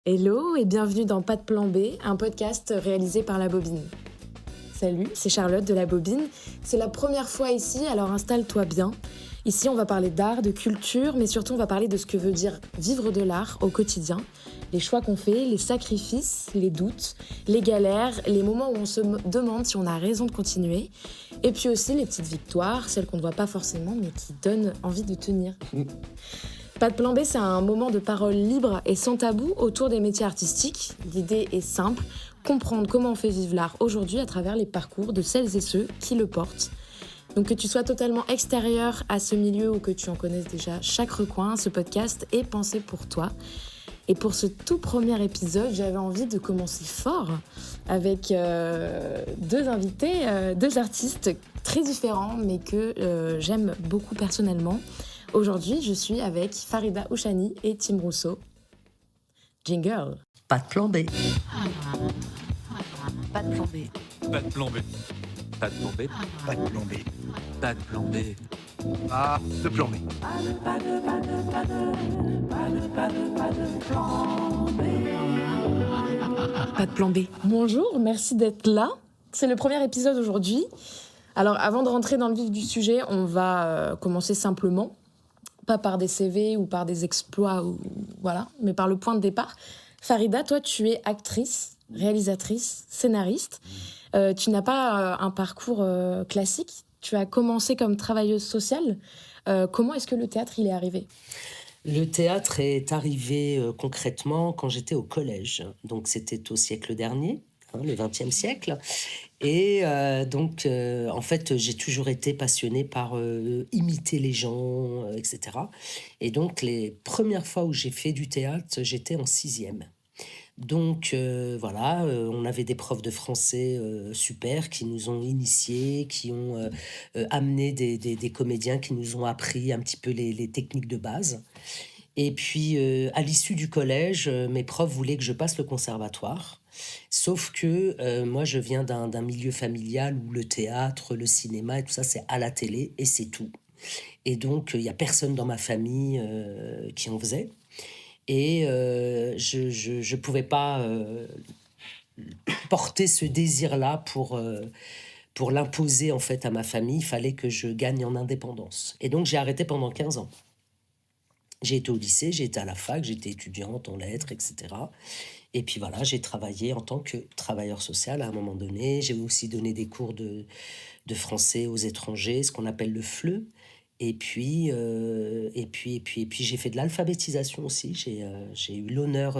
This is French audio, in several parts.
Hello et bienvenue dans Pas de plan B, un podcast réalisé par La Bobine. Salut, c'est Charlotte de La Bobine. C'est la première fois ici, alors installe-toi bien. Ici, on va parler d'art, de culture, mais surtout on va parler de ce que veut dire vivre de l'art au quotidien. Les choix qu'on fait, les sacrifices, les doutes, les galères, les moments où on se demande si on a raison de continuer. Et puis aussi les petites victoires, celles qu'on ne voit pas forcément, mais qui donnent envie de tenir. Pas de plan B, c'est un moment de parole libre et sans tabou autour des métiers artistiques. L'idée est simple, comprendre comment on fait vivre l'art aujourd'hui à travers les parcours de celles et ceux qui le portent. Donc que tu sois totalement extérieur à ce milieu ou que tu en connaisses déjà chaque recoin, ce podcast est pensé pour toi. Et pour ce tout premier épisode, j'avais envie de commencer fort avec deux invités, deux artistes très différents mais que j'aime beaucoup personnellement. Aujourd'hui, je suis avec Farida Ouchani et Tim Rousseau. Jingle. Pas de plan B. Pas de plan B. Pas de plan B. Pas de plan B. Pas de plan B. Pas de plan B. Ah, de plan B. Pas de plan B. Bonjour, merci d'être là. C'est le premier épisode aujourd'hui. Alors, avant de rentrer dans le vif du sujet, on va commencer simplement. Pas par des CV ou par des exploits, voilà, mais par le point de départ. Farida, toi, tu es actrice, réalisatrice, scénariste. Tu n'as pas un parcours classique. Tu as commencé comme travailleuse sociale. Comment est-ce que le théâtre il est arrivé ? Le théâtre est arrivé concrètement quand j'étais au collège. Donc c'était au siècle dernier, le XXe siècle. Et en fait, j'ai toujours été passionnée par imiter les gens, etc. Et donc, les premières fois où j'ai fait du théâtre, j'étais en 6e. Donc, on avait des profs de français super qui nous ont initiés, qui ont amené des comédiens qui nous ont appris un petit peu les techniques de base. Et puis, à l'issue du collège, mes profs voulaient que je passe le conservatoire. Sauf que moi, je viens d'un milieu familial où le théâtre, le cinéma et tout ça, c'est à la télé et c'est tout. Et donc, il n'y a personne dans ma famille qui en faisait. Et je ne pouvais pas porter ce désir-là pour l'imposer en fait à ma famille. Il fallait que je gagne en indépendance. Et donc, j'ai arrêté pendant 15 ans. J'ai été au lycée, j'ai été à la fac, j'étais étudiante en lettres, etc. Et puis voilà, j'ai travaillé en tant que travailleur social à un moment donné. J'ai aussi donné des cours de français aux étrangers, ce qu'on appelle le FLE. Et puis, j'ai fait de l'alphabétisation aussi. J'ai eu l'honneur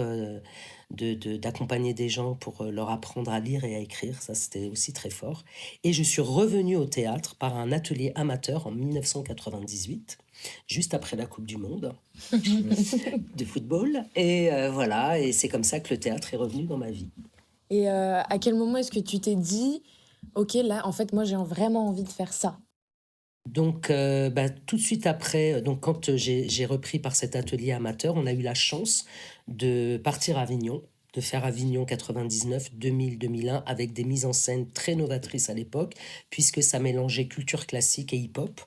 d'accompagner des gens pour leur apprendre à lire et à écrire. Ça, c'était aussi très fort. Et je suis revenue au théâtre par un atelier amateur en 1998, juste après la Coupe du Monde de football. Et voilà, et c'est comme ça que le théâtre est revenu dans ma vie. Et à quel moment est-ce que tu t'es dit « Ok, là, en fait, moi, j'ai vraiment envie de faire ça ». Donc, tout de suite après, donc quand j'ai repris par cet atelier amateur, on a eu la chance de partir à Avignon, de faire Avignon 99, 2000, 2001, avec des mises en scène très novatrices à l'époque, puisque ça mélangeait culture classique et hip-hop.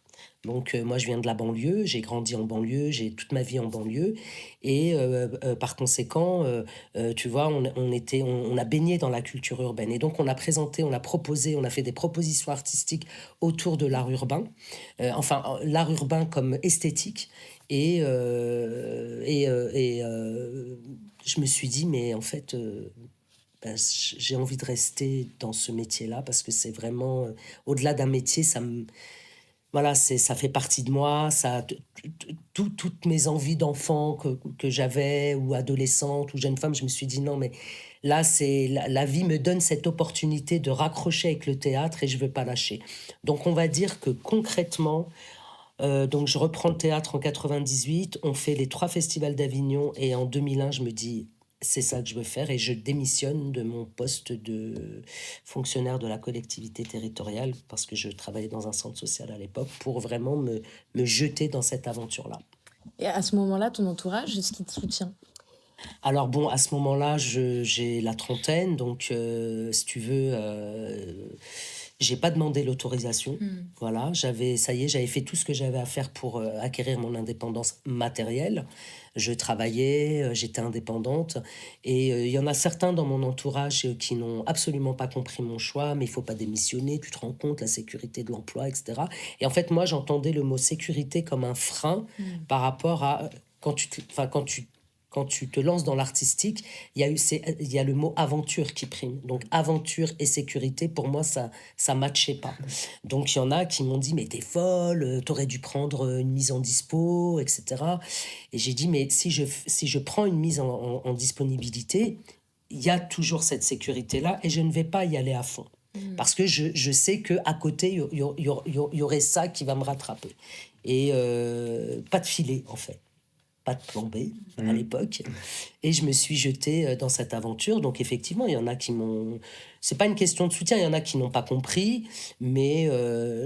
Donc, moi, je viens de la banlieue, j'ai grandi en banlieue, j'ai toute ma vie en banlieue. Et par conséquent, tu vois, on a baigné dans la culture urbaine. Et donc, on a présenté, on a proposé, on a fait des propositions artistiques autour de l'art urbain. L'art urbain comme esthétique. Et je me suis dit, mais en fait, j'ai envie de rester dans ce métier-là parce que c'est vraiment, au-delà d'un métier, voilà, ça fait partie de moi, toutes mes envies d'enfant que j'avais, ou adolescente, ou jeune femme, je me suis dit non, mais là, la vie me donne cette opportunité de raccrocher avec le théâtre et je ne veux pas lâcher. Donc, on va dire que concrètement, donc je reprends le théâtre en 98, on fait les 3 festivals d'Avignon et en 2001, je me dis c'est ça que je veux faire et je démissionne de mon poste de fonctionnaire de la collectivité territoriale parce que je travaillais dans un centre social à l'époque pour vraiment me jeter dans cette aventure-là. Et à ce moment-là, ton entourage, est-ce qu'il te soutient ? Alors bon, à ce moment-là, j'ai la trentaine, donc si tu veux, J'ai pas demandé l'autorisation. Voilà, j'avais fait tout ce que j'avais à faire pour acquérir mon indépendance matérielle. Je travaillais, j'étais indépendante. Et il y en a certains dans mon entourage qui n'ont absolument pas compris mon choix. Mais il faut pas démissionner, tu te rends compte, la sécurité de l'emploi, etc. Et en fait, moi, j'entendais le mot sécurité comme un frein par rapport à quand tu te lances dans l'artistique, il y a le mot aventure qui prime. Donc aventure et sécurité, pour moi, ça matchait pas. Donc il y en a qui m'ont dit, mais t'es folle, t'aurais dû prendre une mise en dispo, etc. Et j'ai dit, mais si je prends une mise en disponibilité, il y a toujours cette sécurité-là et je ne vais pas y aller à fond. Parce que je sais qu'à côté, il y aurait ça qui va me rattraper. Et pas de filet, en fait. Pas de plan B à l'époque. Et je me suis jetée dans cette aventure. Donc effectivement, il y en a qui m'ont... C'est pas une question de soutien, il y en a qui n'ont pas compris, mais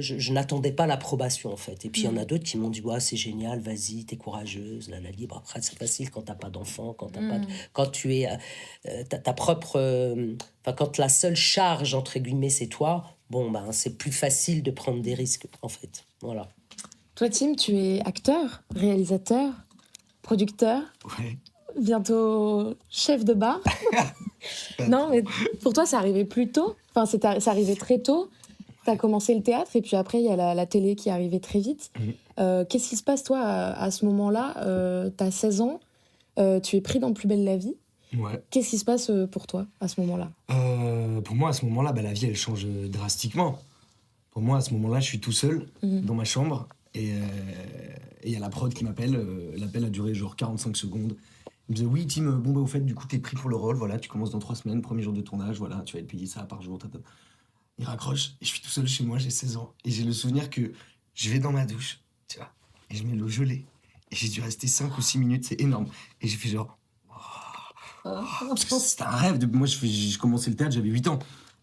je n'attendais pas l'approbation en fait. Et puis il y en a d'autres qui m'ont dit ouais, c'est génial, vas-y, t'es courageuse, la libre. Après, c'est facile quand t'as pas d'enfant, quand tu es ta propre... quand la seule charge, entre guillemets, c'est toi, bon, ben, c'est plus facile de prendre des risques en fait. Voilà. Toi, Tim, tu es acteur, réalisateur, producteur, Ouais. bientôt chef de bar. Non, mais pour toi, ça arrivait plus tôt. Enfin, ça arrivait très tôt. Tu as commencé le théâtre et puis après, il y a la télé qui arrivait très vite. Qu'est-ce qui se passe, toi, à ce moment-là tu as 16 ans, tu es pris dans Plus belle la vie. Ouais. Qu'est-ce qui se passe pour toi à ce moment-là ? Pour moi, à ce moment-là, la vie, elle change drastiquement. Pour moi, à ce moment-là, je suis tout seul dans ma chambre et il y a la prod qui m'appelle. L'appel a duré genre 45 secondes. Il me disait oui, Tim, au fait, du coup, t'es pris pour le rôle. Voilà, tu commences dans 3 semaines, premier jour de tournage. Voilà, tu vas être payé ça par jour. Tata. Il raccroche et je suis tout seul chez moi, j'ai 16 ans. Et j'ai le souvenir que je vais dans ma douche, tu vois, et je mets l'eau gelée. Et j'ai dû rester 5 ou 6 minutes, c'est énorme. Et j'ai fait genre... Parce que c'était un rêve. Moi, je commençais le théâtre, j'avais 8 ans.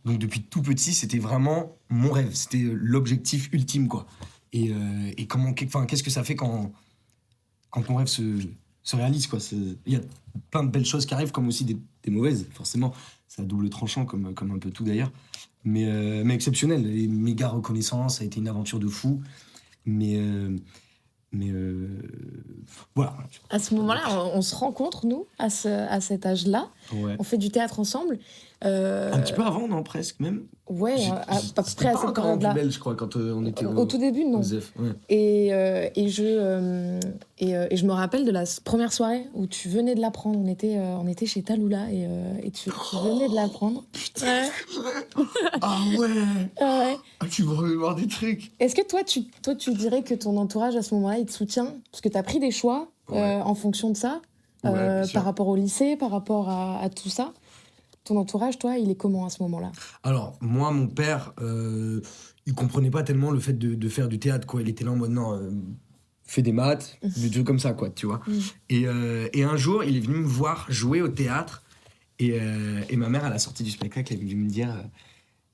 Donc depuis tout petit, c'était vraiment mon rêve. C'était l'objectif ultime, quoi. Et qu'est-ce que ça fait quand ton rêve se réalise, quoi. Il y a plein de belles choses qui arrivent, comme aussi des mauvaises, forcément. C'est à double tranchant, comme un peu tout d'ailleurs. Mais exceptionnel. Et méga reconnaissant, ça a été une aventure de fou. Mais voilà. À ce moment-là, on se rencontre, nous, à cet âge-là. Ouais. On fait du théâtre ensemble. Un petit peu avant, non, presque même. Ouais, à peu près à cette encore en période-là. Plus belle, je crois, quand on était Au tout début, non. Zef, ouais. Et je me rappelle de la première soirée où tu venais de l'apprendre. On était chez Taloula et tu venais de l'apprendre. Ouais. Ah ouais. Ouais. Ah, tu me remémores des trucs. Est-ce que toi, tu dirais que ton entourage, à ce moment-là, il te soutient ? Parce que tu as pris des choix en fonction de ça, bien sûr. par rapport au lycée, par rapport à tout ça. Ton entourage, toi, il est comment à ce moment-là ? Alors, moi, mon père, il comprenait pas tellement le fait de faire du théâtre, quoi. Il était là en mode, non, fais des maths, des trucs comme ça, quoi, tu vois. Et un jour, il est venu me voir jouer au théâtre. Et ma mère, à la sortie du spectacle, elle est venue me dire,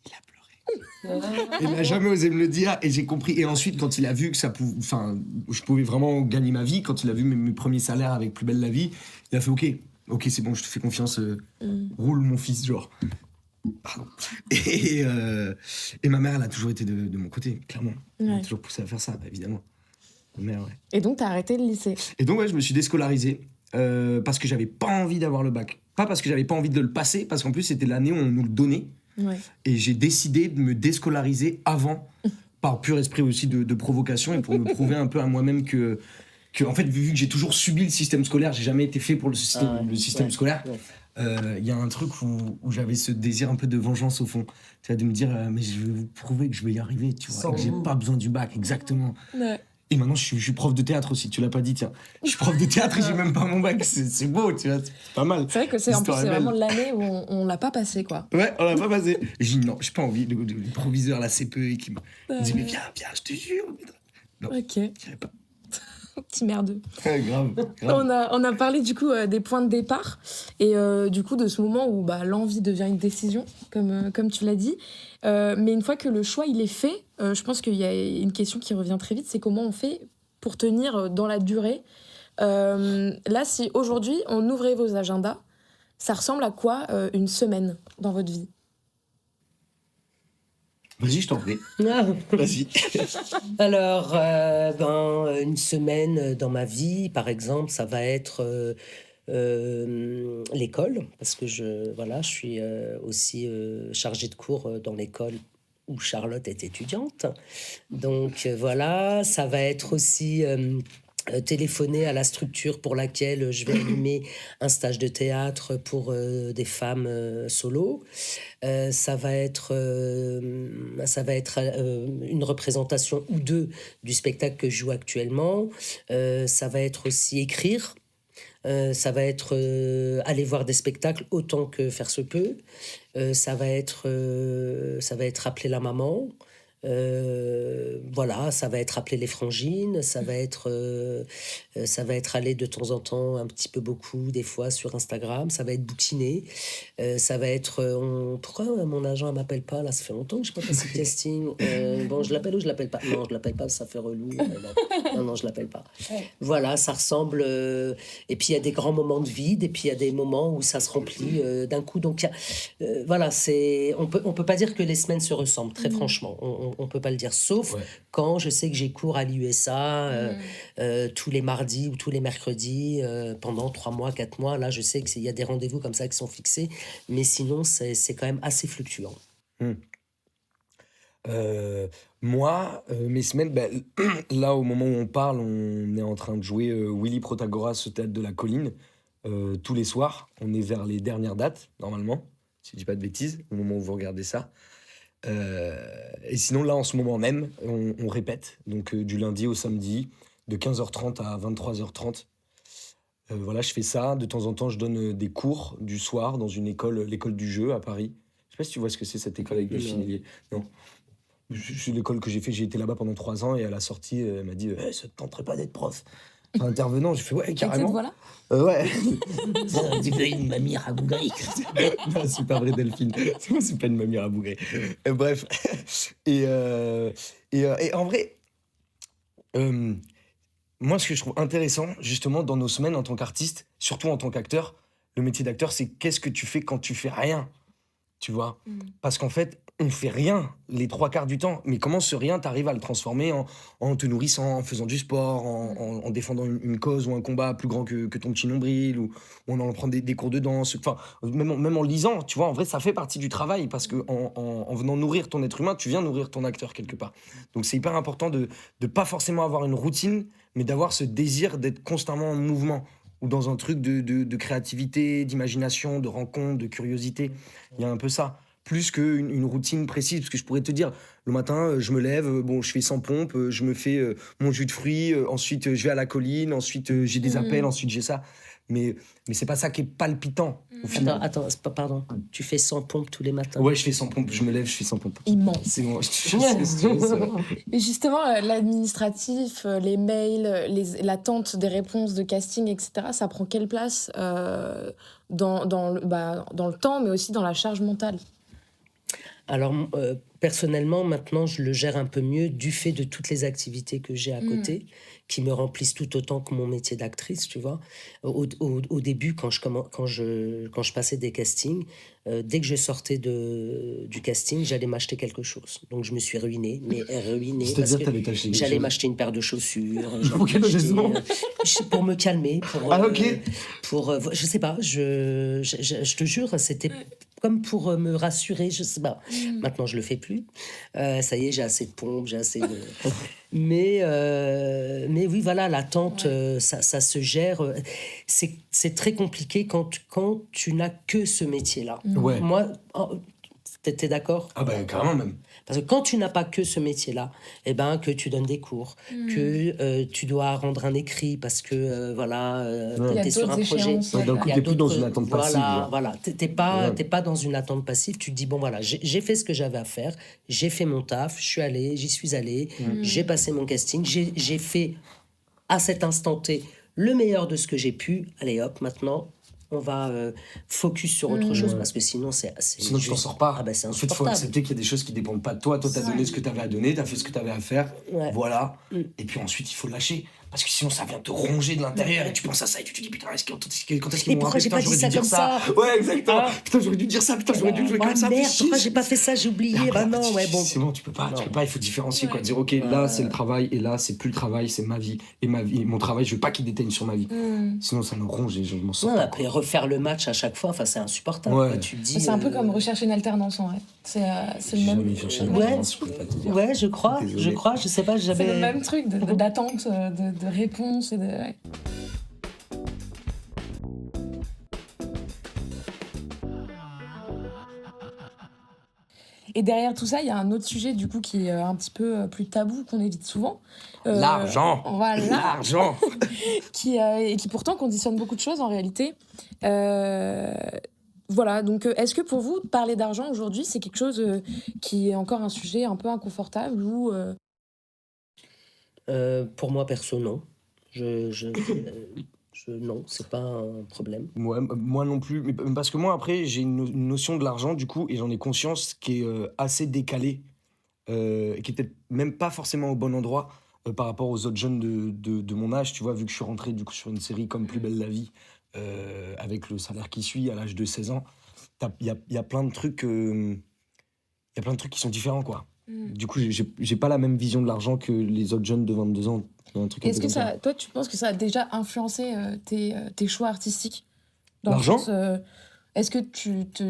il a pleuré. Il n'a jamais osé me le dire, et j'ai compris. Et ensuite, quand il a vu que je pouvais vraiment gagner ma vie, quand il a vu mes premiers salaires avec Plus belle la vie, il a fait ok, c'est bon, je te fais confiance, roule mon fils, genre. Pardon. Et ma mère, elle a toujours été de mon côté, clairement. Elle m'a toujours poussé à faire ça, évidemment. Ma mère, ouais. Et donc, t'as arrêté le lycée ? Et donc, ouais, je me suis déscolarisé parce que j'avais pas envie d'avoir le bac. Pas parce que j'avais pas envie de le passer, parce qu'en plus, c'était l'année où on nous le donnait. Ouais. Et j'ai décidé de me déscolariser avant, par pur esprit aussi de provocation et pour me prouver un peu à moi-même que en fait, vu que j'ai toujours subi le système scolaire, j'ai jamais été fait pour le système scolaire. Y a un truc où j'avais ce désir un peu de vengeance au fond, tu vois, de me dire mais je vais vous prouver que je vais y arriver, tu vois, et que j'ai pas besoin du bac, exactement. Ouais. Et maintenant je suis prof de théâtre aussi, tu l'as pas dit, tiens. Je suis prof de théâtre et j'ai même pas mon bac, c'est beau, tu vois, c'est pas mal. C'est vrai que c'est vraiment l'année où on l'a pas passé, quoi. Ouais, on l'a pas passé. J'ai dit non, j'ai pas envie. Le proviseur, la CPE, qui me dit mais viens, je te jure. Non, ok. j'irai pas. Petit merdeux. Ouais, grave. On a parlé du coup des points de départ et du coup de ce moment où l'envie devient une décision, comme tu l'as dit. Mais une fois que le choix il est fait, je pense qu'il y a une question qui revient très vite, c'est comment on fait pour tenir dans la durée. Là, si aujourd'hui on ouvrait vos agendas, ça ressemble à quoi une semaine dans votre vie ? Vas-y, je t'en prie. Ah. Vas-y. Alors, une semaine dans ma vie, par exemple, ça va être l'école, parce que je suis aussi chargée de cours dans l'école où Charlotte est étudiante. Donc voilà, ça va être aussi téléphoner à la structure pour laquelle je vais animer un stage de théâtre pour des femmes solo. Ça va être une représentation ou deux du spectacle que je joue actuellement. Ça va être aussi écrire. Ça va être aller voir des spectacles autant que faire se peut. Ça va être appeler la maman. Voilà, ça va être appeler les frangines, ça va être aller de temps en temps, un petit peu beaucoup, des fois sur Instagram, ça va être bouquiner, ça va être. Pourquoi mon agent ne m'appelle pas là? Ça fait longtemps que je n'ai pas passé de casting. Bon, je l'appelle ou je l'appelle pas? Non, je l'appelle pas, ça fait relou. Non, je l'appelle pas. Ouais. Voilà, ça ressemble. Et puis il y a des grands moments de vide, et puis il y a des moments où ça se remplit d'un coup. Donc voilà, on peut pas dire que les semaines se ressemblent, très franchement. On peut pas le dire, sauf quand je sais que j'ai cours à l'USA tous les mardis ou tous les mercredis pendant 3 mois, 4 mois. Là, je sais qu'il y a des rendez-vous comme ça qui sont fixés, mais sinon, c'est quand même assez fluctuant. Moi, mes semaines, là, au moment où on parle, on est en train de jouer Willy Protagoras au Théâtre de la Colline tous les soirs. On est vers les dernières dates, normalement, si je dis pas de bêtises, au moment où vous regardez ça. Et sinon, là, en ce moment même, on répète, donc du lundi au samedi, de 15h30 à 23h30. Voilà, je fais ça. De temps en temps, je donne des cours du soir dans une école, l'école du jeu à Paris. Je sais pas si tu vois ce que c'est, cette école avec Delphine Hélier. Non. C'est l'école que j'ai fait. J'ai été là-bas pendant 3 ans et à la sortie, elle m'a dit ça te tenterait pas d'être prof? Enfin, intervenant, j'ai fait ouais, carrément. Voilà. Ouais. Tu veux une mamie rabougrie? Non, c'est pas vrai, Delphine. C'est pas une mamie rabougrie. Bref. Et en vrai, moi, ce que je trouve intéressant, justement, dans nos semaines en tant qu'artiste, surtout en tant qu'acteur, le métier d'acteur, c'est qu'est-ce que tu fais quand tu fais rien, tu vois? Parce qu'en fait, on fait rien les 3/4 du temps. Mais comment ce rien, t'arrives à le transformer en te nourrissant, en faisant du sport, en défendant une cause ou un combat plus grand que ton petit nombril, ou en allant prendre des cours de danse. Enfin, même en lisant, tu vois, en vrai, ça fait partie du travail. Parce que en venant nourrir ton être humain, tu viens nourrir ton acteur quelque part. Donc c'est hyper important de pas forcément avoir une routine, mais d'avoir ce désir d'être constamment en mouvement, ou dans un truc de créativité, d'imagination, de rencontre, de curiosité. Il y a un peu ça. Plus qu'une routine précise, parce que je pourrais te dire, le matin, je me lève, je fais 100 pompes, je me fais mon jus de fruits, ensuite je vais à la colline, ensuite j'ai des appels, ensuite j'ai ça. Mais c'est pas ça qui est palpitant, au final. Attends, pardon, tu fais 100 pompes tous les matins? Ouais, je fais 100 pompes, je me lève, je fais 100 pompes. Immense. C'est bon, c'est vrai. Et justement, l'administratif, les mails, l'attente des réponses de casting, etc., ça prend quelle place dans le temps, mais aussi dans la charge mentale? Alors, personnellement, maintenant, je le gère un peu mieux du fait de toutes les activités que j'ai à côté, qui me remplissent tout autant que mon métier d'actrice, tu vois. Au début, quand je passais des castings, dès que je sortais du casting, j'allais m'acheter quelque chose. Donc, je me suis ruinée, C'est-à-dire que t'allais t'acheter quelque j'allais chose? m'acheter une paire de chaussures. Pour quelle raison? Pour me calmer. Ok. Je sais pas, je te jure, c'était comme pour me rassurer, je sais pas. Maintenant, je le fais plus. Ça y est, j'ai assez de pompes, j'ai assez de... mais oui, voilà, l'attente, ça se gère. C'est très compliqué quand tu n'as que ce métier-là. Ouais. Moi, t'es d'accord? Ah bah carrément même. Parce que quand tu n'as pas que ce métier-là, que tu donnes des cours, que tu dois rendre un écrit parce que tu es sur un projet. D'un coup, t'es plus dans une attente passive. Voilà. T'es pas dans une attente passive. Tu te dis, bon voilà, j'ai fait ce que j'avais à faire, j'ai fait mon taf, j'y suis allé, j'ai passé mon casting, j'ai fait à cet instant T le meilleur de ce que j'ai pu. Allez hop, maintenant... on va focus sur autre chose, parce que sinon sinon tu t'en sors pas. Ah bah, c'est en fait, il faut accepter qu'il y a des choses qui dépendent pas de toi. Toi, t'as donné ce que t'avais à donner, t'as fait ce que t'avais à faire. Voilà. Et puis ensuite, il faut lâcher. parce que sinon ça vient te ronger de l'intérieur et tu penses à ça et tu te dis putain quand est-ce qu'ils Et vont me pourquoi rappeler, j'ai putain pas j'aurais dit dû ça dire comme ça. ça. Ouais exactement. Ah. Putain j'aurais dû dire ça, putain j'aurais dû jouer comme ça. Merde, fais pourquoi chier. j'ai pas fait ça, j'ai oublié. Après, Bah non, ouais, bon. c'est bon, tu peux pas, il faut différencier quoi, dire ok là c'est le travail et là c'est plus le travail, c'est ma vie et mon travail, je veux pas qu'il déteigne sur ma vie. Sinon ça me ronge et je m'en sors Non, pas. après refaire le match à chaque fois, enfin c'est insupportable. Ouais. Quoi. Tu te dis, C'est un peu comme rechercher une alternance en vrai. C'est le J'ai même. jamais cherché une Ouais. alternance, je peux pas te dire. Ouais, je crois, Désolé. je sais pas, C'est le j'avais. même truc d'attente, de réponse et de. Ouais. Et derrière tout ça, il y a un autre sujet du coup qui est un petit peu plus tabou, qu'on évite souvent. L'argent. Voilà. L'argent. Et qui pourtant conditionne beaucoup de choses en réalité. Voilà, donc est-ce que pour vous, parler d'argent aujourd'hui, c'est quelque chose qui est encore un sujet un peu inconfortable ou Pour moi, perso, non. Non, c'est pas un problème. Moi non plus, mais parce que moi après j'ai une notion de l'argent du coup et j'en ai conscience qui est assez décalée et qui est peut-être même pas forcément au bon endroit par rapport aux autres jeunes de mon âge, tu vois, vu que je suis rentré du coup sur une série comme Plus belle la vie avec le salaire qui suit à l'âge de 16 ans, il y a plein de trucs qui sont différents quoi. Du coup, j'ai pas la même vision de l'argent que les autres jeunes de 22 ans. Un truc un est-ce peu que comme ça, toi, tu penses que ça a déjà influencé tes choix artistiques dans le L'argent sens, est-ce que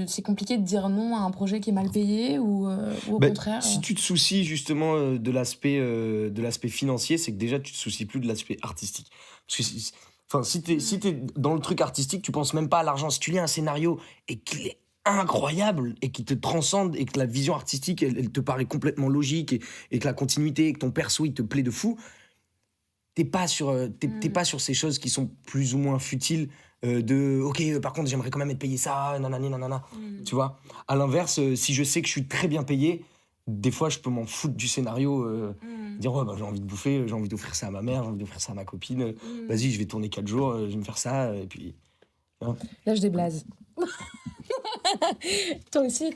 c'est compliqué de dire non à un projet qui est mal payé ou au Ben, contraire si tu te soucies justement de l'aspect financier, c'est que déjà tu te soucies plus de l'aspect artistique. Parce que enfin, si t'es dans le truc artistique, tu penses même pas à l'argent. Si tu lis un scénario et qu'il est incroyable et qui te transcende et que la vision artistique elle te paraît complètement logique et que la continuité et que ton perso il te plaît de fou, t'es pas sur ces choses qui sont plus ou moins futiles par contre j'aimerais quand même être payé ça nanani nanana tu vois, à l'inverse si je sais que je suis très bien payé, des fois je peux m'en foutre du scénario, dire ouais, bah, j'ai envie de bouffer, j'ai envie d'offrir ça à ma mère, j'ai envie d'offrir ça à ma copine, vas-y je vais tourner 4 jours, je vais me faire ça et puis Là, je déblase. Toi aussi,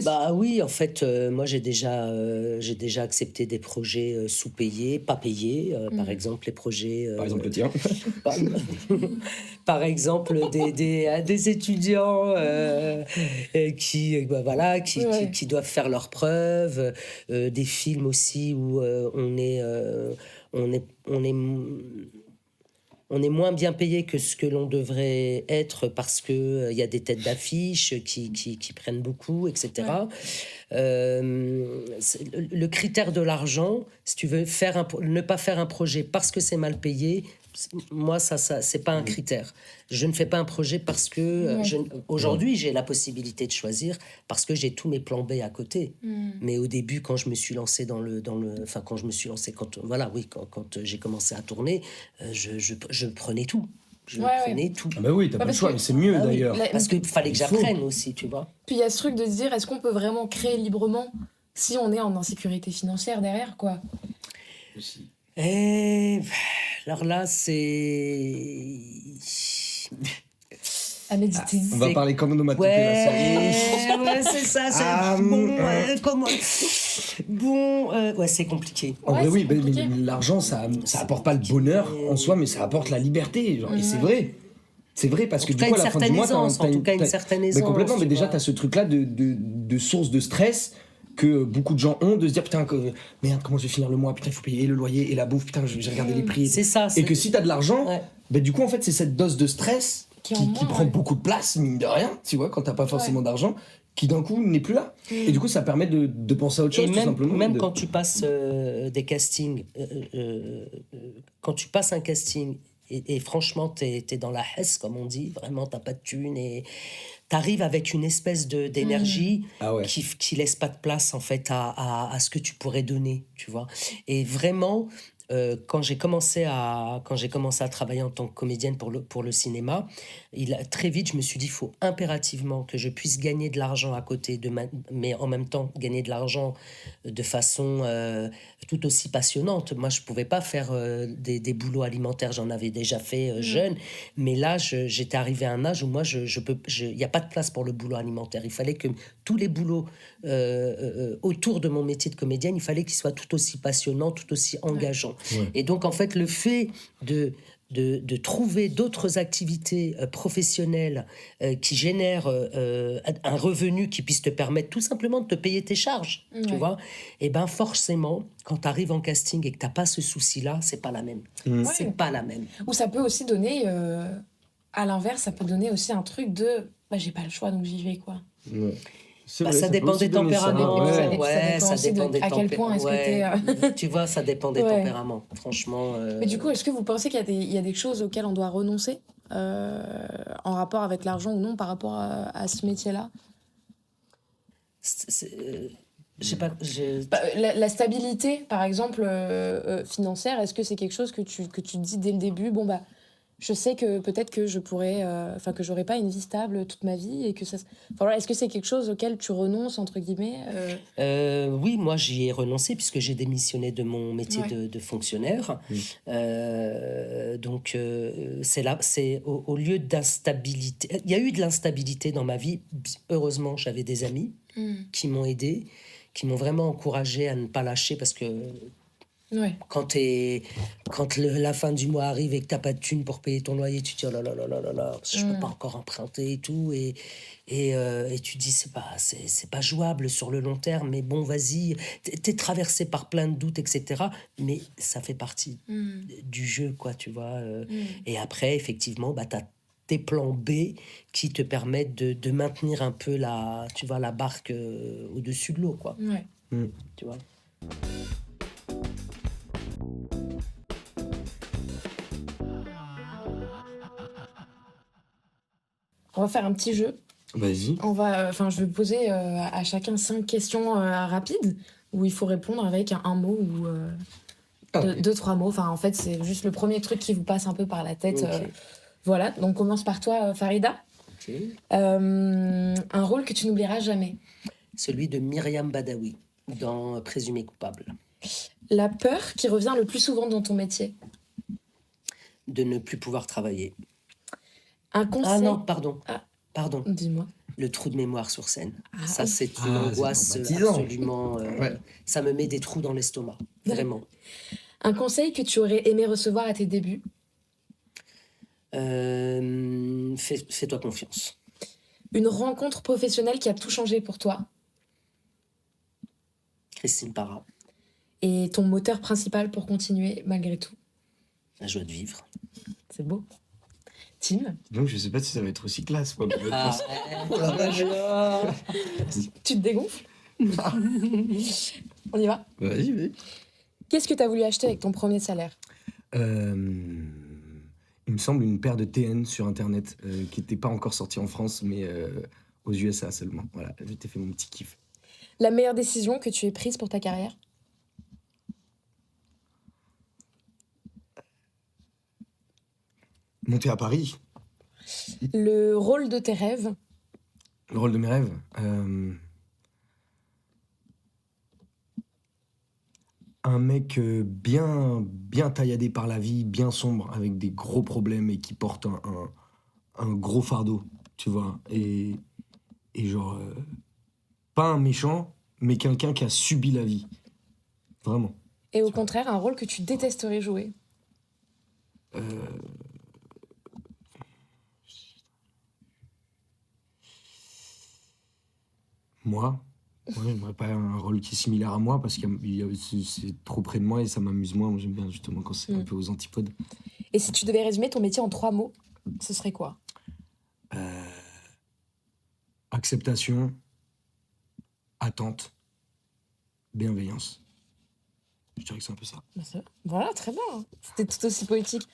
Bah oui, en fait, moi j'ai déjà accepté des projets sous-payés, pas payés. Par exemple, les projets. par exemple le tien. par, par exemple, des étudiants qui doivent faire leurs preuves, des films aussi où on est moins bien payé que ce que l'on devrait être parce que y a des têtes d'affiche qui prennent beaucoup, etc. Le critère de l'argent, si tu veux ne pas faire un projet parce que c'est mal payé, moi ça c'est pas un critère. Je ne fais pas un projet parce que aujourd'hui j'ai la possibilité de choisir parce que j'ai tous mes plans B à côté. Mais au début quand je me suis lancé quand j'ai commencé à tourner, je prenais tout. Je prenais tout. Ah bah oui, t'as pas le choix, mais c'est mieux d'ailleurs. Parce qu'il fallait que j'apprenne aussi, tu vois. Puis il y a ce truc de se dire, est-ce qu'on peut vraiment créer librement si on est en insécurité financière derrière, quoi. Et alors là, c'est... À méditer. On va parler comme onomatopée là, ça y est. Ouais, c'est ça. C'est compliqué. En vrai, c'est oui, mais compliqué. l'argent, ça apporte pas le bonheur en soi, mais ça apporte la liberté. Genre, et c'est vrai. C'est vrai, parce que du coup, à la fin du mois, en tout cas, une certaine aisance. Mais complètement, mais tu déjà, vois. t'as ce truc-là de source de stress que beaucoup de gens ont, de se dire, putain, merde, comment je vais finir le mois, putain, il faut payer le loyer et la bouffe, putain, j'ai regardé les prix. C'est ça. Et que si t'as de l'argent, Ouais. bah, du coup, en fait, c'est cette dose de stress Qui qui en moins, prend ouais. beaucoup de place, mine de rien, tu vois, quand t'as pas forcément d'argent, qui d'un coup n'est plus là. Et du coup, ça permet de penser à autre chose, Et tout simplement. même quand tu passes des castings, quand tu passes un casting et franchement t'es dans la hesse comme on dit, vraiment t'as pas de thune et t'arrives avec une espèce d'énergie Ah ouais. qui laisse pas de place en fait à ce que tu pourrais donner, tu vois. Et vraiment quand j'ai commencé à travailler en tant que comédienne pour le cinéma, très vite je me suis dit il faut impérativement que je puisse gagner de l'argent à côté mais en même temps gagner de l'argent de façon tout aussi passionnante. Moi je pouvais pas faire des boulots alimentaires, j'en avais déjà fait jeune, mais là j'étais arrivé à un âge où moi il y a pas de place pour le boulot alimentaire. Il fallait que tous les boulots autour de mon métier de comédienne, il fallait qu'ils soient tout aussi passionnants, tout aussi engageants. Ouais. Et donc, en fait, le fait de trouver d'autres activités professionnelles qui génèrent un revenu qui puisse te permettre tout simplement de te payer tes charges, tu Ouais. vois, et ben forcément, quand tu arrives en casting et que tu n'as pas ce souci-là, c'est pas la même. Mm. C'est Ouais. pas la même. Ou ça peut aussi donner, à l'inverse, ça peut donner aussi un truc de bah, j'ai pas le choix donc j'y vais quoi. Ouais. C'est Bah, vrai, ça peut dépend aussi des donner ça. tempéraments. Ouais. Ouais. Et puis ça dépend aussi de à quel point est-ce que t'es, Tu vois, ça dépend des Ouais. tempéraments. Franchement. Mais du coup, est-ce que vous pensez qu'il y a des choses auxquelles on doit renoncer en rapport avec l'argent ou non par rapport à ce métier-là? Je sais pas. Bah, la stabilité, par exemple, financière, est-ce que c'est quelque chose que tu te dis dès le début, bon bah, je sais que peut-être que je pourrais, enfin que j'aurai pas une vie stable toute ma vie et que ça, enfin voilà, est-ce que c'est quelque chose auquel tu renonces entre guillemets Oui, moi j'y ai renoncé puisque j'ai démissionné de mon métier Ouais. de fonctionnaire. Mm. Donc c'est là, c'est au lieu d'instabilité. Il y a eu de l'instabilité dans ma vie. Heureusement, j'avais des amis qui m'ont aidé, qui m'ont vraiment encouragé à ne pas lâcher parce que Ouais. quand la fin du mois arrive et que t'as pas de thune pour payer ton loyer, tu te dis oh là là là là là là, je peux pas encore emprunter et tout, et tu te dis c'est pas jouable sur le long terme, mais bon vas-y, t'es traversé par plein de doutes, etc. Mais ça fait partie du jeu, quoi, tu vois. Et après, effectivement, bah t'as tes plans B qui te permettent de maintenir un peu tu vois, la barque au-dessus de l'eau, quoi. Ouais. Tu vois. On va faire un petit jeu. Vas-y. Enfin, je vais poser à chacun 5 questions rapides où il faut répondre avec un mot ou deux, trois mots. Enfin, en fait, c'est juste le premier truc qui vous passe un peu par la tête. Ok. Voilà. Donc, on commence par toi, Farida. Ok. Un rôle que tu n'oublieras jamais. Celui de Myriam Badawi dans Présumé coupable. La peur qui revient le plus souvent dans ton métier. De ne plus pouvoir travailler. Un conseil. Ah non, pardon. Ah. Pardon. Dis-moi. Le trou de mémoire sur scène. Ah, Ça, c'est Ah, une c'est angoisse traumatisant. absolument... Ouais. Ça me met des trous dans l'estomac. Vraiment. Un conseil que tu aurais aimé recevoir à tes débuts. Fais-toi confiance. Une rencontre professionnelle qui a tout changé pour toi. Christine Parra, Et ton moteur principal pour continuer malgré tout. la joie de vivre. C'est beau. Tim, Donc je sais pas si ça va être aussi classe. Moi, Ah, tu te dégonfles. On y va. Vas-y, vas-y. Qu'est-ce que tu as voulu acheter avec ton premier salaire? Il me semble une paire de TN sur internet qui n'était pas encore sortie en France, mais aux USA seulement. Voilà, je t'ai fait mon petit kiff. La meilleure décision que tu aies prise pour ta carrière? Monter à Paris, Le rôle de tes rêves? le rôle de mes rêves. Un mec bien tailladé par la vie, bien sombre, avec des gros problèmes et qui porte un gros fardeau, tu vois. Et genre, pas un méchant, mais quelqu'un qui a subi la vie. Vraiment. Et au contraire, un rôle que tu détesterais jouer? Moi, j'aimerais pas un rôle qui est similaire à moi parce que c'est trop près de moi et ça m'amuse moins. Moi, j'aime bien justement quand c'est un peu aux antipodes. Et si tu devais résumer ton métier en 3 mots, ce serait quoi? Acceptation, attente, bienveillance. Je dirais que c'est un peu ça. Voilà, très bien. C'était tout aussi poétique.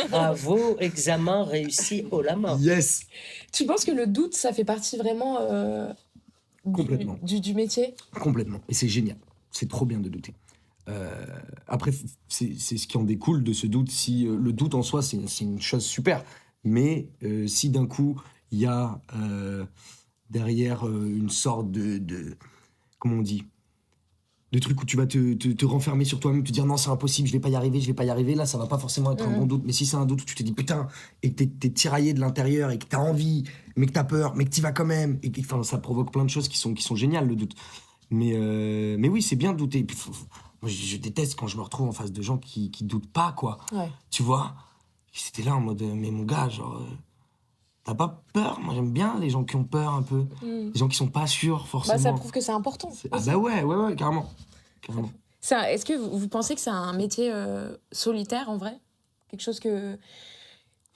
bravo, examen réussi haut la main. Yes! Tu penses que le doute, ça fait partie vraiment Complètement. du métier? Complètement. Et c'est génial. C'est trop bien de douter. Après, c'est ce qui en découle de ce doute. Si le doute en soi, c'est une chose super. Mais si d'un coup, il y a derrière une sorte de comment on dit, de truc où tu vas te renfermer sur toi-même, te dire non, c'est impossible, je vais pas y arriver, là, ça va pas forcément être un bon doute. Mais si c'est un doute où tu te dis putain, et que t'es tiraillé de l'intérieur, et que t'as envie, mais que t'as peur, mais que t'y vas quand même, enfin, ça provoque plein de choses qui sont géniales, le doute. Mais oui, c'est bien de douter. Puis Moi, je déteste quand je me retrouve en face de gens qui doutent pas, quoi. Ouais. Tu vois? C'était là en mode, mais mon gars, genre, t'as pas peur? Moi, j'aime bien les gens qui ont peur un peu. Les gens qui sont pas sûrs, forcément. Bah, ça prouve que c'est important. Ah bah ouais, carrément. Carrément. Est-ce que vous pensez que c'est un métier solitaire, en vrai? Quelque chose que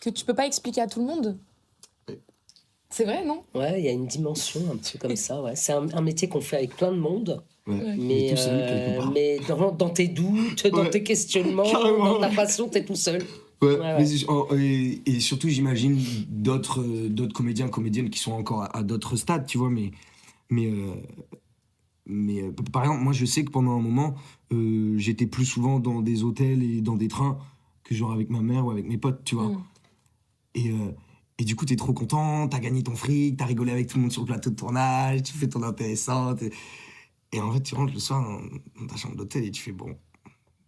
tu peux pas expliquer à tout le monde? C'est vrai, non? Ouais, il y a une dimension un petit peu comme ça. Ouais. C'est un métier qu'on fait avec plein de monde. Ouais. Mais, tout seul, quelque part. mais dans tes doutes, dans tes questionnements, Carrément. dans ta passion, t'es tout seul. Ouais, Ouais. et surtout, j'imagine d'autres comédiens, comédiennes qui sont encore à d'autres stades, tu vois, mais par exemple, moi, je sais que pendant un moment, j'étais plus souvent dans des hôtels et dans des trains que genre avec ma mère ou avec mes potes, tu vois. Et du coup, t'es trop content, t'as gagné ton fric, t'as rigolé avec tout le monde sur le plateau de tournage, tu fais ton intéressant. Et en fait, tu rentres le soir dans ta chambre d'hôtel et tu fais, bon,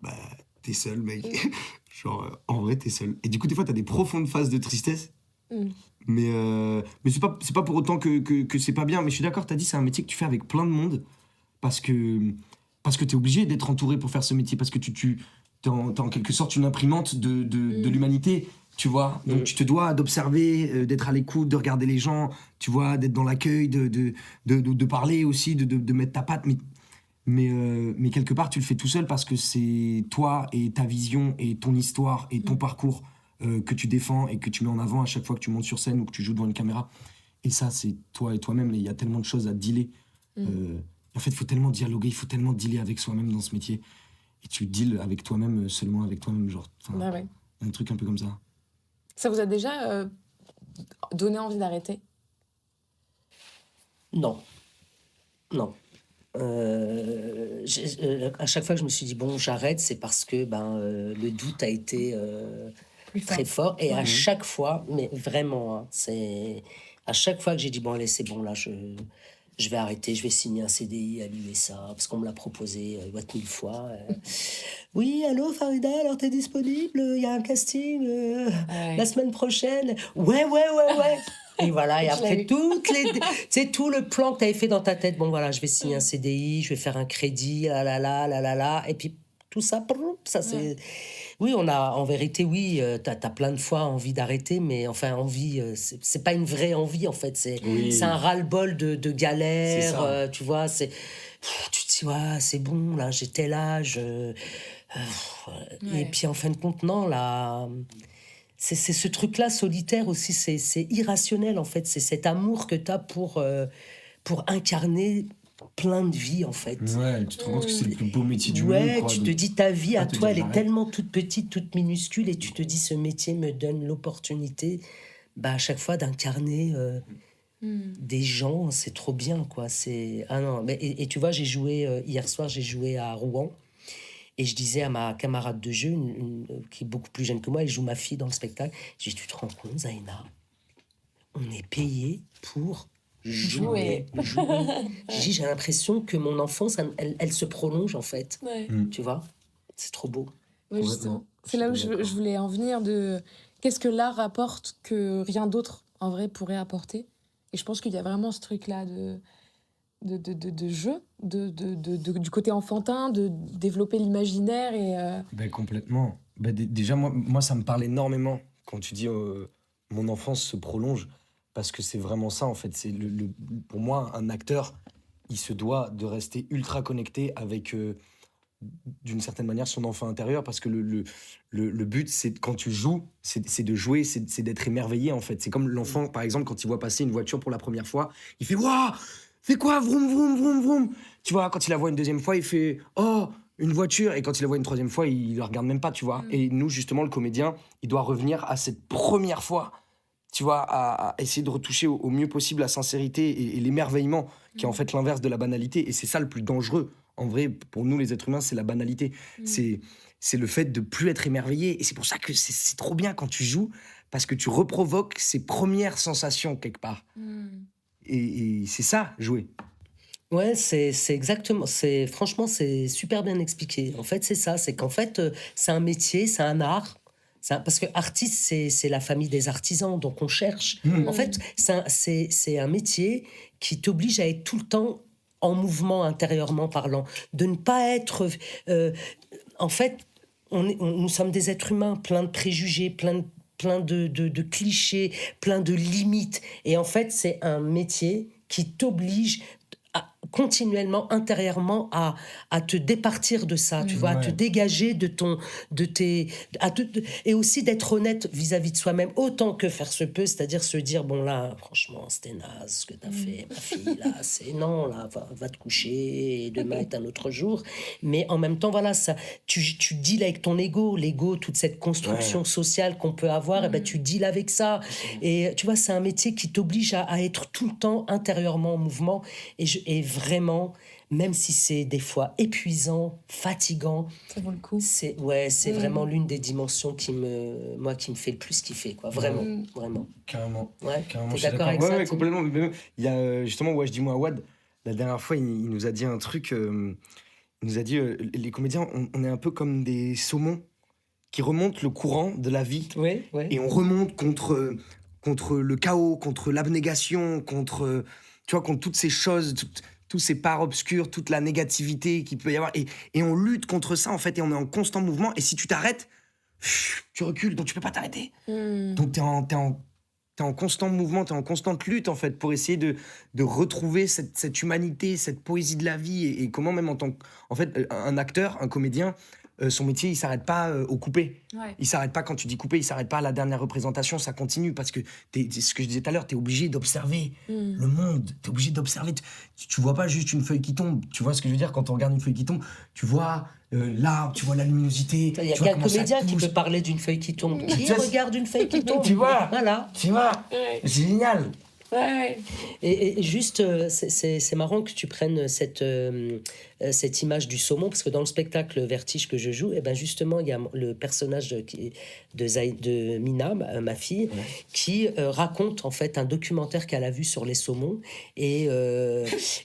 bah, t'es seul, mec. Genre, en vrai, t'es seul. Et du coup, des fois, t'as des profondes phases de tristesse. Mais c'est pas pour autant que c'est pas bien. Mais je suis d'accord, t'as dit, c'est un métier que tu fais avec plein de monde. Parce que t'es obligé d'être entouré pour faire ce métier. Parce que t'es en quelque sorte une imprimante de l'humanité. Tu vois, donc tu te dois d'observer, d'être à l'écoute, de regarder les gens, tu vois, d'être dans l'accueil, de parler aussi, de mettre ta patte. Mais quelque part, tu le fais tout seul parce que c'est toi et ta vision et ton histoire et ton parcours que tu défends et que tu mets en avant à chaque fois que tu montes sur scène ou que tu joues devant une caméra. Et ça, c'est toi et toi-même. Il y a tellement de choses à dealer. En fait, il faut tellement dialoguer, il faut tellement dealer avec soi-même dans ce métier. Et tu deals avec toi-même, seulement avec toi-même. Genre, Bah ouais. un truc un peu comme ça. Ça vous a déjà donné envie d'arrêter? Non. À chaque fois que je me suis dit, bon, j'arrête, c'est parce que le doute a été très fort. Et à chaque fois, mais vraiment, hein, c'est à chaque fois que j'ai dit, bon, allez, c'est bon, là, je vais arrêter, je vais signer un CDI à l'USA, parce qu'on me l'a proposé 1000 fois. Oui, allô Farida, alors t'es disponible? Il y a un casting la semaine prochaine. Ouais. Et voilà, et après tout le plan que t'avais fait dans ta tête, bon voilà, je vais signer un CDI, je vais faire un crédit, et puis tout ça, c'est... Oui, en vérité, oui, t'as plein de fois envie d'arrêter, mais enfin, envie, c'est pas une vraie envie, en fait. C'est un ras-le-bol de galère, tu vois. Tu te dis, ouais, c'est bon, là, j'ai tel âge. Et puis, en fin de compte, non, là... C'est ce truc-là solitaire aussi, c'est irrationnel, en fait. C'est cet amour que t'as pour incarner plein de vies, en fait. Ouais, tu te rends compte que c'est le plus beau métier du monde, quoi. Tu te dis, ta vie à toi, elle est j'arrête. tellement toute petite, toute minuscule, et tu te dis, ce métier me donne l'opportunité, à chaque fois, d'incarner des gens, c'est trop bien, quoi. Ah non, mais, et tu vois, j'ai joué, hier soir, j'ai joué à Rouen, et je disais à ma camarade de jeu, qui est beaucoup plus jeune que moi, elle joue ma fille dans le spectacle, j'ai dit, tu te rends compte, Zaina, on est payé pour... jouer. J'ai l'impression que mon enfance, elle se prolonge, en fait. Tu vois, c'est trop beau. Ouais, justement. C'est là où je voulais en venir de qu'est-ce que l'art apporte que rien d'autre, en vrai, pourrait apporter. Et je pense qu'il y a vraiment ce truc-là de jeu, du côté enfantin, de développer l'imaginaire. Et complètement. Déjà, moi, ça me parle énormément quand tu dis mon enfance se prolonge. Parce que c'est vraiment ça, en fait. C'est pour moi, un acteur, il se doit de rester ultra connecté avec, d'une certaine manière, son enfant intérieur. Parce que le but, c'est quand tu joues, c'est de jouer, c'est d'être émerveillé, en fait. C'est comme l'enfant, par exemple, quand il voit passer une voiture pour la première fois, il fait « Waouh, fais quoi, vroom, vroom, vroom, vroom !» Tu vois, quand il la voit une deuxième fois, il fait « Oh, une voiture !» Et quand il la voit une troisième fois, il la regarde même pas, tu vois. Et nous, justement, le comédien, il doit revenir à cette première fois, tu vois, à essayer de retoucher au mieux possible la sincérité et l'émerveillement, qui est en fait l'inverse de la banalité. Et c'est ça le plus dangereux. En vrai, pour nous, les êtres humains, c'est la banalité. C'est le fait de plus être émerveillé. Et c'est pour ça que c'est trop bien quand tu joues, parce que tu reprovoques ces premières sensations quelque part. Et c'est ça, jouer. Ouais, c'est exactement... Franchement, c'est super bien expliqué. En fait, c'est ça. C'est qu'en fait, c'est un métier, c'est un art. Parce que artiste, c'est la famille des artisans, donc on cherche. En fait, c'est un métier qui t'oblige à être tout le temps en mouvement intérieurement parlant, de ne pas être... en fait, nous sommes des êtres humains pleins de préjugés, plein de clichés, plein de limites. Et en fait, c'est un métier qui t'oblige continuellement, intérieurement, à te départir de ça, tu vois, à te dégager et aussi d'être honnête vis-à-vis de soi-même, autant que faire se peut, c'est-à-dire se dire, bon là, franchement, c'était naze ce que t'as fait, ma fille, là, c'est non, là, va te coucher, et demain est un autre jour. Mais en même temps, voilà, ça, tu deals avec ton l'ego, toute cette construction sociale qu'on peut avoir, et ben tu deals avec ça. Et tu vois, c'est un métier qui t'oblige à être tout le temps intérieurement en mouvement, et vraiment, même si c'est des fois épuisant, fatigant, ça vaut le coup. C'est vraiment l'une des dimensions qui me fait le plus kiffer, quoi. Vraiment. Carrément. Ouais. Carrément. T'es d'accord avec ça? Ouais, complètement. Mais il y a justement, je dis moi Awad, la dernière fois, il nous a dit un truc. Il nous a dit, les comédiens, on est un peu comme des saumons qui remontent le courant de la vie. Ouais. Et on remonte contre le chaos, contre l'abnégation, contre toutes ces choses, tous ces parts obscures, toute la négativité qu'il peut y avoir. Et on lutte contre ça, en fait, et on est en constant mouvement. Et si tu t'arrêtes, tu recules, donc tu peux pas t'arrêter. Donc t'es en constant mouvement, t'es en constante lutte, en fait, pour essayer de retrouver cette humanité, cette poésie de la vie. Et comment même en fait, un acteur, un comédien, son métier, il s'arrête pas au coupé. Ouais. Il s'arrête pas quand tu dis coupé, il s'arrête pas à la dernière représentation, ça continue parce que c'est ce que je disais tout à l'heure, t'es obligé d'observer le monde, t'es obligé d'observer. Tu vois pas juste une feuille qui tombe, tu vois ce que je veux dire, quand on regarde une feuille qui tombe, tu vois l'arbre, tu vois la luminosité. Il y a qu'un comédien qui peut parler d'une feuille qui tombe. Qui regarde une feuille qui tombe? Tu vois, voilà. Tu vois, c'est génial. Ouais. Et juste, c'est marrant que tu prennes cette image du saumon, parce que dans le spectacle Vertige que je joue, et ben justement, il y a le personnage de Mina, ma fille, qui raconte en fait un documentaire qu'elle a vu sur les saumons et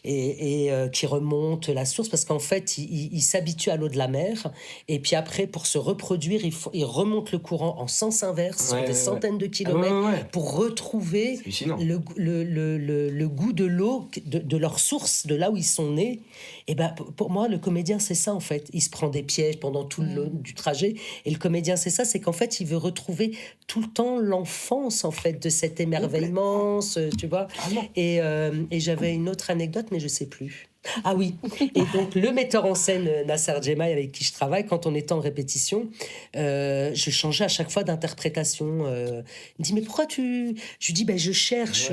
qui remonte la source, parce qu'en fait, il s'habitue à l'eau de la mer, et puis après, pour se reproduire, il remonte le courant en sens inverse sur des centaines de kilomètres pour retrouver le goût de l'eau, de leur source, de là où ils sont nés. Et ben, pour moi, le comédien, c'est ça, en fait. Il se prend des pièges pendant tout le long du trajet. Et le comédien, c'est ça, c'est qu'en fait, il veut retrouver tout le temps l'enfance, en fait, de cet émerveillement, tu vois. Et j'avais une autre anecdote, mais je sais plus. Ah oui, et donc le metteur en scène Nasser Djemaï, avec qui je travaille, quand on était en répétition, je changeais à chaque fois d'interprétation. Il me dit, mais pourquoi je lui dis, je cherche.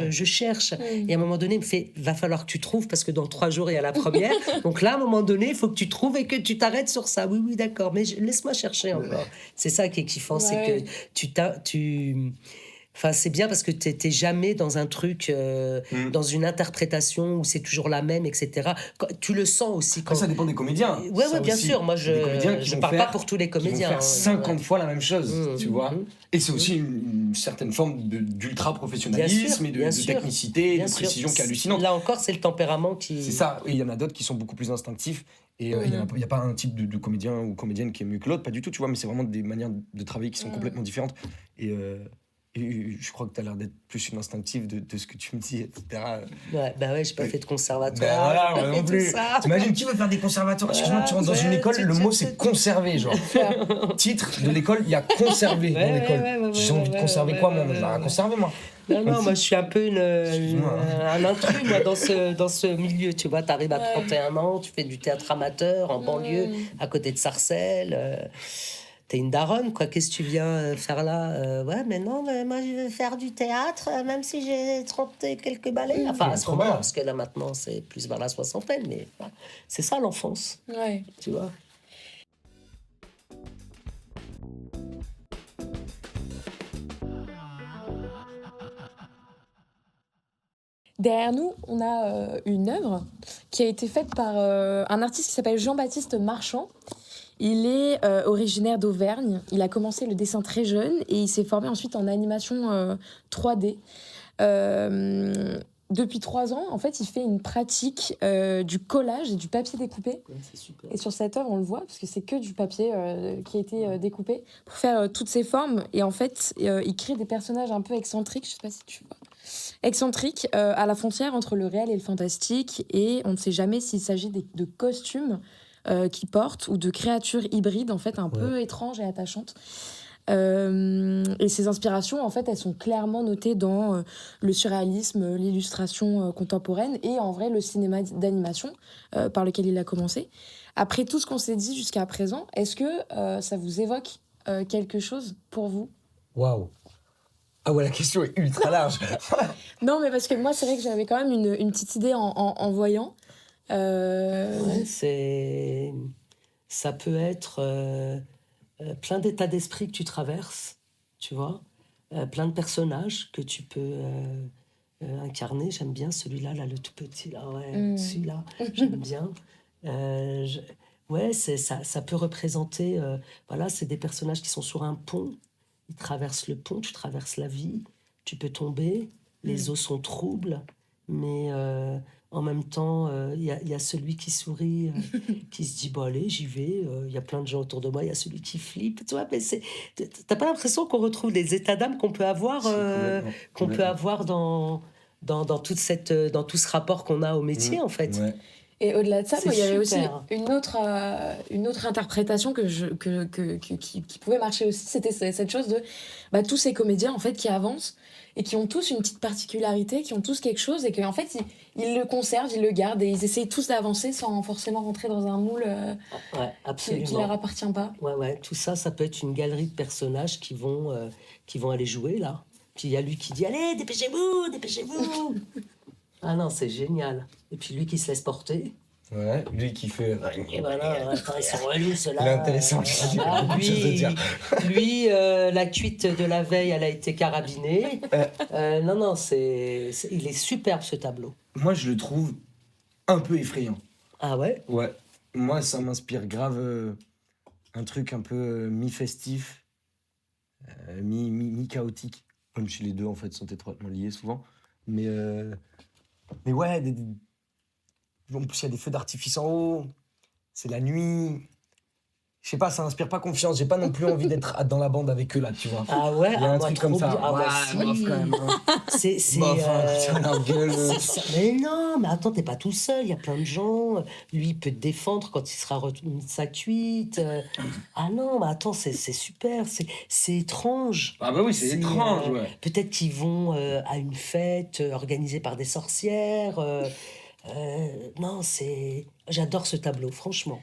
Et à un moment donné, il me fait, va falloir que tu trouves, parce que dans 3 jours, il y a la première. Donc là, à un moment donné, il faut que tu trouves et que tu t'arrêtes sur ça. Oui, d'accord, mais laisse-moi chercher encore. C'est ça qui est kiffant, c'est que Enfin, c'est bien parce que t'es jamais dans un truc, dans une interprétation où c'est toujours la même, etc. Tu le sens aussi. Quand... Ça dépend des comédiens. Ouais, bien sûr. Moi, je parle pas pour tous les comédiens. Ils vont faire 50 fois la même chose, tu vois. Et c'est aussi une certaine forme d'ultra-professionnalisme et de technicité, de précision qui est hallucinante. Là encore, c'est le tempérament qui... C'est ça. Et il y en a d'autres qui sont beaucoup plus instinctifs. Et il n'y a pas un type de comédien ou comédienne qui est mieux que l'autre, pas du tout, tu vois. Mais c'est vraiment des manières de travailler qui sont complètement différentes. Et je crois que tu as l'air d'être plus une instinctive de ce que tu me dis, etc. Ouais, j'ai pas fait de conservatoire. Voilà, non plus. T'imagines, qui veut faire des conservatoires? Excuse-moi, tu rentres dans une école, le mot c'est conserver, genre. Titre de l'école, il y a conserver dans l'école. J'ai envie de conserver quoi, moi? Je vais rien conserver, moi. Non, moi je suis un peu un intrus, moi, dans ce milieu. Tu vois, t'arrives à 31 ans, tu fais du théâtre amateur en banlieue, à côté de Sarcelles. T'es une daronne, quoi. Qu'est-ce que tu viens faire là? Ouais, mais non, mais moi, je veux faire du théâtre, même si j'ai 30 et quelques ballets. Enfin, à ce moment, parce que là, maintenant, c'est plus vers la soixantaine, mais voilà. C'est ça, l'enfance. Ouais. Tu vois. Derrière nous, on a une œuvre qui a été faite par un artiste qui s'appelle Jean-Baptiste Marchand. Il est originaire d'Auvergne. Il a commencé le dessin très jeune et il s'est formé ensuite en animation 3D. Depuis 3 ans, en fait, il fait une pratique du collage et du papier découpé. Ouais, c'est super. Et sur cette œuvre, on le voit, parce que c'est que du papier qui a été découpé pour faire toutes ces formes. Et en fait, il crée des personnages un peu excentriques. Je sais pas si tu vois. Excentrique, à la frontière entre le réel et le fantastique, et on ne sait jamais s'il s'agit de costumes qu'ils portent ou de créatures hybrides, en fait, un peu étranges et attachantes. Et ces inspirations, en fait, elles sont clairement notées dans le surréalisme, l'illustration contemporaine et en vrai le cinéma d'animation par lequel il a commencé. Après tout ce qu'on s'est dit jusqu'à présent, est-ce que ça vous évoque quelque chose pour vous ? Waouh. Ah ouais, la question est ultra large. Non, mais parce que moi, c'est vrai que j'avais quand même une petite idée en voyant. Ouais, ça peut être plein d'états d'esprit que tu traverses, tu vois, plein de personnages que tu peux incarner. J'aime bien celui-là, là, le tout petit, là, ouais, celui-là, j'aime bien. Ouais, ça peut représenter, voilà, c'est des personnages qui sont sur un pont, ils traversent le pont, tu traverses la vie, tu peux tomber, les eaux sont troubles, mais en même temps, il y a celui qui sourit, qui se dit, bon allez, j'y vais, il y a plein de gens autour de moi, il y a celui qui flippe, tu vois, mais t'as pas l'impression qu'on retrouve des états d'âme qu'on peut avoir, dans toute dans tout ce rapport qu'on a au métier, en fait. Ouais. Et au-delà de ça, moi, il y avait aussi super. une autre interprétation qui pouvait marcher aussi. C'était cette chose de tous ces comédiens en fait, qui avancent et qui ont tous une petite particularité, qui ont tous quelque chose et qu'en fait, ils le conservent, ils le gardent et ils essayent tous d'avancer sans forcément rentrer dans un moule Ouais, absolument. qui leur appartient pas. Ouais, tout ça, ça peut être une galerie de personnages qui vont aller jouer, là. Puis il y a lui qui dit, allez, dépêchez-vous, dépêchez-vous. Ah non, c'est génial. Et puis lui qui se laisse porter. Ouais, lui qui fait. Et voilà, attends, ils sont relous, ceux-là. Il est intéressant. Lui, la cuite de la veille, elle a été carabinée. Non, il est superbe, ce tableau. Moi, je le trouve un peu effrayant. Ah ouais? Ouais. Moi, ça m'inspire grave un truc un peu mi-festif, mi-chaotique. Même si les deux, en fait, sont étroitement liés souvent. Mais ouais, en plus, il y a des feux d'artifice en haut. C'est la nuit. Je sais pas, ça inspire pas confiance. J'ai pas non plus envie d'être dans la bande avec eux, là, tu vois. Ah ouais? Il y a un moi, truc trop comme ça. bien. Ah ouais, si. bof, quand même. Hein. C'est Bof, putain, leur gueule. c'est ça. Mais non, mais attends, t'es pas tout seul, il y a plein de gens. Lui, il peut te défendre quand il sera retourné de sa cuite. Ah non, mais attends, c'est super, c'est étrange. Ah bah oui, c'est étrange, ouais. Peut-être qu'ils vont à une fête organisée par des sorcières. Non, j'adore ce tableau, franchement.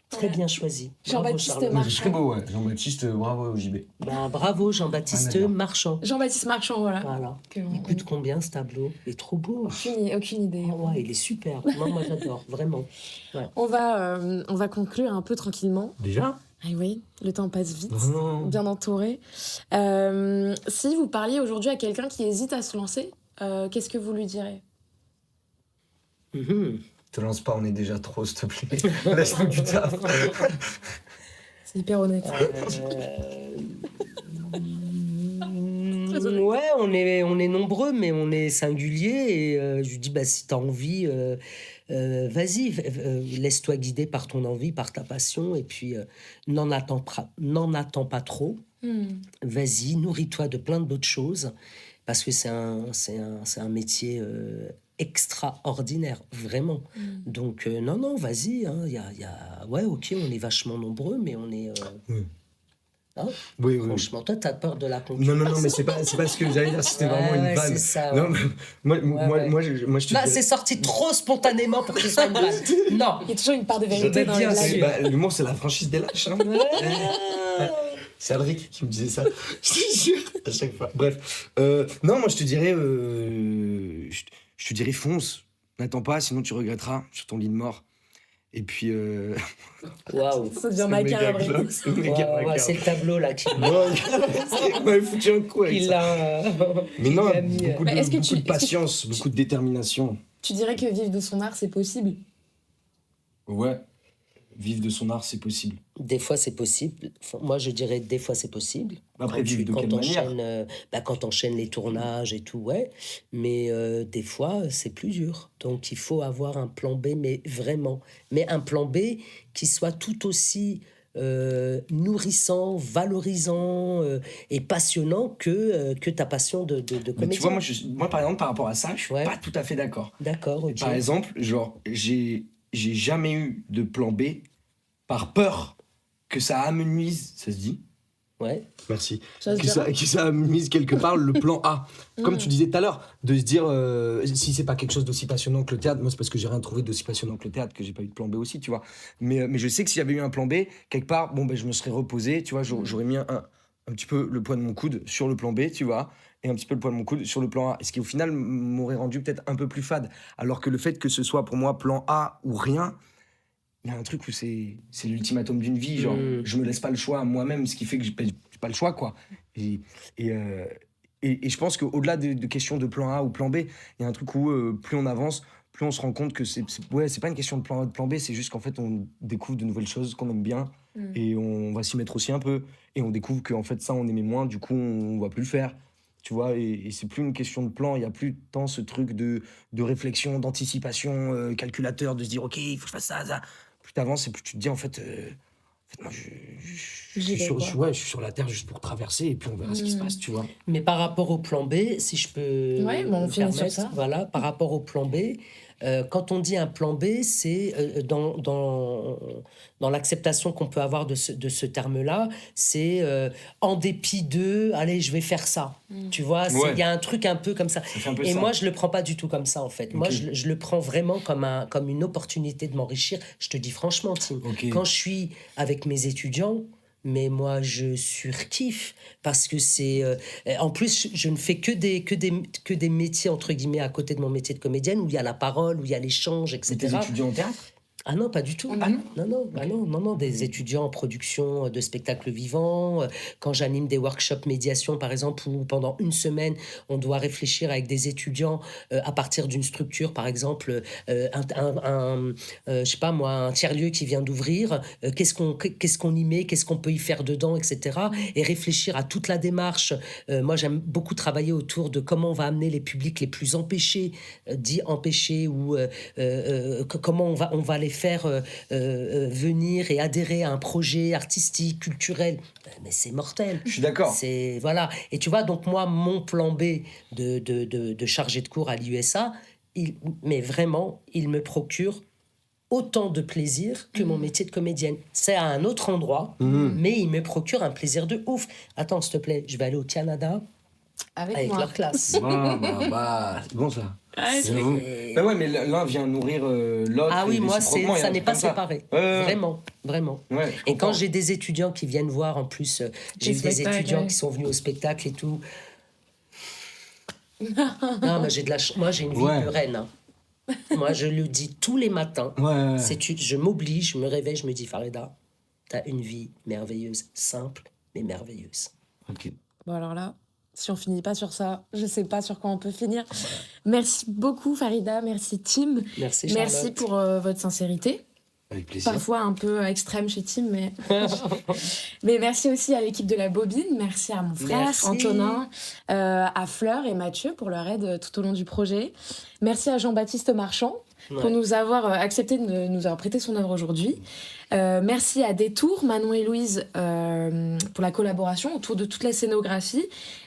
Très bien choisi. Bravo, Jean-Baptiste Charlotte. Marchand. C'est très beau, ouais. Jean-Baptiste, bravo au JB. Ben, bravo, Jean-Baptiste Ah, d'accord. Marchand. Jean-Baptiste Marchand, voilà. Voilà. Que- Il coûte combien ce tableau? Il est trop beau. Aucune idée. Ah ouais, il est super. Moi j'adore, vraiment. Ouais. On va conclure un peu tranquillement. Déjà? Ah oui, le temps passe vite, Non. bien entouré. Si vous parliez aujourd'hui à quelqu'un qui hésite à se lancer, qu'est-ce que vous lui direz ? Mhm. Te lance pas, on est déjà trop, s'il te plaît. Laisse-nous du taf. C'est hyper honnête. Ouais, on est nombreux, mais on est singulier. Et je lui dis, si t'as envie, vas-y, laisse-toi guider par ton envie, par ta passion. Et puis, n'en attends pas trop. Vas-y, nourris-toi de plein d'autres choses. Parce que c'est un métier extraordinaire, vraiment. Donc, non, vas-y. Hein, ouais, ok, on est vachement nombreux, mais on est... Hein, Oui. franchement, toi, t'as peur de la concurrence. Non, mais c'est pas ce que j'allais dire, c'était vraiment une vanne. C'est ça, Non, mais moi, je te Là, dis- c'est sorti trop spontanément pour que ce soit une vanne. Non. Il y a toujours une part de vérité dans les bien blagues. sûr. L'humour, c'est la franchise des lâches. Hein. C'est Alric qui me disait ça. Je te jure, à chaque fois. Bref. Non, moi, je te dirais... je te dirais fonce. N'attends pas, sinon tu regretteras sur ton lit de mort. Et puis... Waouh. Ça devient macabre. C'est méga macabre. C'est le tableau là qui Non, il m'avait foutu un coup avec ça. l'a. Mais non, il a mis, beaucoup Mais est-ce que de patience, beaucoup de détermination. Tu dirais que vivre de son art, c'est possible ? Ouais, vivre de son art, c'est possible. Des fois, c'est possible. Enfin, moi, je dirais des fois, c'est possible. Après, vivre de quelle manière ? Quand t'enchaînes les tournages et tout, ouais. Mais des fois, c'est plus dur. Donc, il faut avoir un plan B, mais vraiment. Mais un plan B qui soit tout aussi nourrissant, valorisant et passionnant que ta passion de Mais comédien. tu vois, moi, par exemple, par rapport à ça, je suis Ouais. pas tout à fait d'accord. D'accord, ok. Par exemple, genre, j'ai jamais eu de plan B par peur que ça amenuise, ça se dit? Ouais. Merci. Ça se Que dira. ça amenuise quelque part le plan A. Comme tu disais tout à l'heure, de se dire, si c'est pas quelque chose d'aussi passionnant que le théâtre, moi c'est parce que j'ai rien trouvé d'aussi passionnant que le théâtre que j'ai pas eu de plan B aussi, tu vois. Mais je sais que si j'avais eu un plan B, quelque part, bon, ben, je me serais reposé, tu vois, j'aurais mis un petit peu le poids de mon coude sur le plan B, tu vois, et un petit peu le poids de mon coude sur le plan A. Ce qui au final m'aurait rendu peut-être un peu plus fade. Alors que le fait que ce soit pour moi plan A ou rien, il y a un truc où c'est l'ultimatum d'une vie, genre je me laisse pas le choix à moi-même, ce qui fait que j'ai pas le choix, quoi. Et je pense qu'au-delà de questions de plan A ou plan B, il y a un truc où plus on avance, plus on se rend compte que c'est pas une question de plan A ou de plan B, c'est juste qu'en fait on découvre de nouvelles choses qu'on aime bien et on va s'y mettre aussi un peu et on découvre qu'en fait ça on aimait moins, du coup on va plus le faire. Tu vois, et c'est plus une question de plan, il n'y a plus tant ce truc de réflexion, d'anticipation, calculateur, de se dire ok, il faut que je fasse ça. Plus t'avances et plus tu te dis en fait moi je J'y vais, quoi. je suis sur la terre juste pour traverser et puis on verra ce qui se passe, tu vois. Mais par rapport au plan B, si je peux Ouais, bon, on me finit sur permettre, ça. voilà, par rapport au plan B, quand on dit un plan B, c'est dans l'acceptation qu'on peut avoir de ce terme-là, c'est en dépit de, allez, je vais faire ça. Tu vois, il Ouais. y a un truc un peu comme ça. fait un peu Et ça. moi, je le prends pas du tout comme ça, en fait. Moi, Ok. je le prends vraiment comme une opportunité de m'enrichir. Je te dis franchement, Tim, Ok. quand je suis avec mes étudiants, mais moi, je surkiffe parce que c'est... en plus, je ne fais que des métiers, entre guillemets, à côté de mon métier de comédienne, où il y a la parole, où il y a l'échange, etc. Tes étudiants en théâtre? Ah non, pas du tout. Ah non Non, des étudiants en production de spectacles vivants. Quand j'anime des workshops médiation, par exemple, où pendant une semaine, on doit réfléchir avec des étudiants à partir d'une structure, par exemple, je sais pas moi, un tiers-lieu qui vient d'ouvrir, qu'est-ce qu'on y met, qu'est-ce qu'on peut y faire dedans, etc. Et réfléchir à toute la démarche. Moi, j'aime beaucoup travailler autour de comment on va amener les publics les plus empêchés, dits empêchés, ou comment on va les faire venir et adhérer à un projet artistique, culturel. Mais c'est mortel. Je suis d'accord. C'est, voilà. Et tu vois, donc moi, mon plan B de chargé de cours à l'USA, mais vraiment, il me procure autant de plaisir que mon métier de comédienne. C'est à un autre endroit, mais il me procure un plaisir de ouf. Attends, s'il te plaît, je vais aller au Canada avec moi. leur classe. C'est bon ça. Ouais, c'est- J'avoue. Bah ouais, mais l'un vient nourrir l'autre. Ah oui, et moi, réciproquement, il y a ça un n'est truc pas comme ça. séparé. Ouais. Vraiment. Ouais, je Et quand comprends. j'ai des étudiants qui viennent voir, en plus, j'ai Des eu des spectacles, étudiants ouais. qui sont venus au spectacle et tout. Non, mais moi, j'ai une vie Ouais. de reine. Hein. Moi, je le dis tous les matins. Ouais. Je m'oblige, je me réveille, je me dis, Farida, t'as une vie merveilleuse, simple, mais merveilleuse. Ok. Bon, alors là, si on finit pas sur ça, je sais pas sur quoi on peut finir. Merci beaucoup, Farida. Merci, Tim. Merci, Charlotte. Merci pour votre sincérité. Avec plaisir. Parfois un peu extrême chez Tim, mais... mais merci aussi à l'équipe de La Bobine. Merci à mon frère, Merci. Antonin, à Fleur et Mathieu pour leur aide tout au long du projet. Merci à Jean-Baptiste Marchand pour Ouais. nous avoir accepté de nous avoir prêté son œuvre aujourd'hui. Merci à Détour, Manon et Louise pour la collaboration autour de toute la scénographie.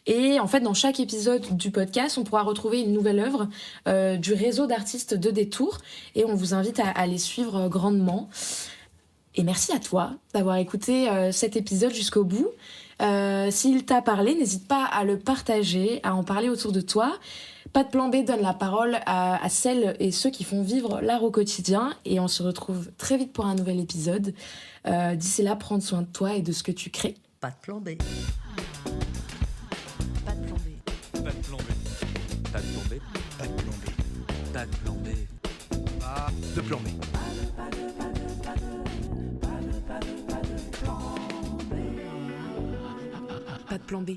Et en fait, dans chaque épisode du podcast, on pourra retrouver une nouvelle œuvre du réseau d'artistes de Détour. Et on vous invite à les suivre grandement. Et merci à toi d'avoir écouté cet épisode jusqu'au bout. S'il t'a parlé, n'hésite pas à le partager, à en parler autour de toi. Pas de plan B donne la parole à celles et ceux qui font vivre l'art au quotidien. Et on se retrouve très vite pour un nouvel épisode. D'ici là, prends soin de toi et de ce que tu crées. Pas de plan B. Pas de plan B. Pas de plan B. Pas de plan B. Pas de plan B. Pas de plan B. Pas de plan B.